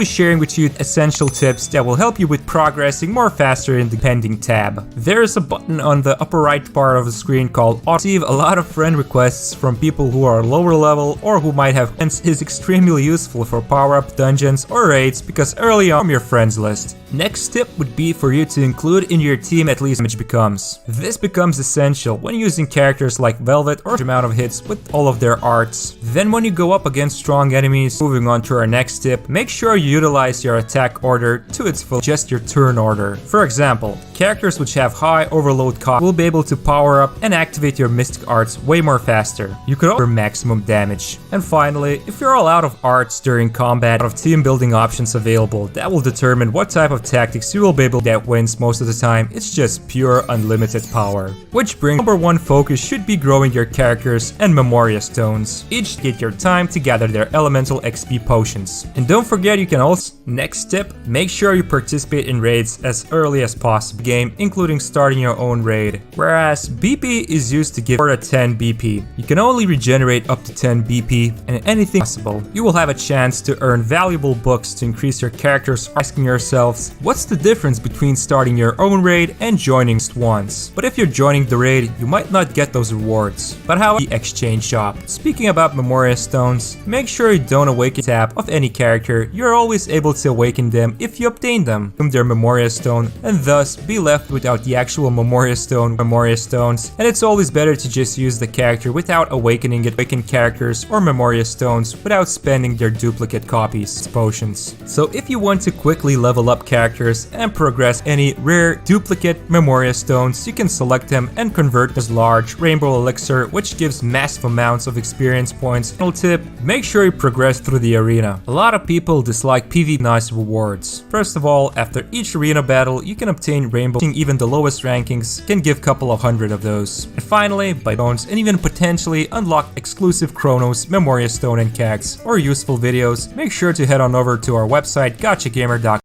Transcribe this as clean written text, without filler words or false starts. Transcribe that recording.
be sharing with you essential tips that will help you with progressing more faster in the pending tab. There is a button on the upper right part of the screen called Auto. Receive a lot of friend requests from people who are lower level or who might have friends. Is extremely useful for power-up dungeons or raids because early on your friends list. Next tip would be for you to include in your team at least damage becomes. This becomes essential when using characters like Velvet or amount of hits with all of their arts. Then when you go up against strong enemies, moving on to our next tip, make sure you utilize your attack order to its full, just your turn order. For example, characters which have high overload cost will be able to power up and activate your mystic arts way more faster. You could offer maximum damage. And finally, if you're all out of arts during combat, out of team building options available, that will determine what type of tactics you will be able to get wins most of the time. It's just pure unlimited power. Which brings number one focus should be growing your characters and Memoria Stones. Each get your time to gather their elemental XP potions. And don't forget you can also, next tip, make sure you participate in raids as early as possible in the game, including starting your own raid. Whereas BP is used to give 4 to 10 BP. You can only regenerate up to 10 BP and anything possible. You will have a chance to earn valuable books to increase your characters, asking yourselves, what's the difference between starting your own raid and joining once? But if you're joining the raid, you might not get those rewards. But how about the exchange shop? Speaking about Memoria Stones, make sure you don't awaken tap of any character. You're always able to awaken them if you obtain them from their Memoria Stone and thus be left without the actual Memoria Stones. And it's always better to just use the character without awakening it, awaken characters or Memoria Stones without spending their duplicate copies potions. So if you want to quickly level up characters and progress any rare duplicate Memoria Stones, you can select them and convert this large rainbow elixir, which gives massive amounts of experience points. Final tip, make sure you progress through the arena. A lot of people dislike PvP nice rewards. First of all, after each arena battle, you can obtain rainbow, even the lowest rankings can give a couple of hundred of those. And finally, by bones and even potentially unlock exclusive Chronos, Memoria Stone and Cags or useful videos, make sure to head on over to our website gotchagamer.com.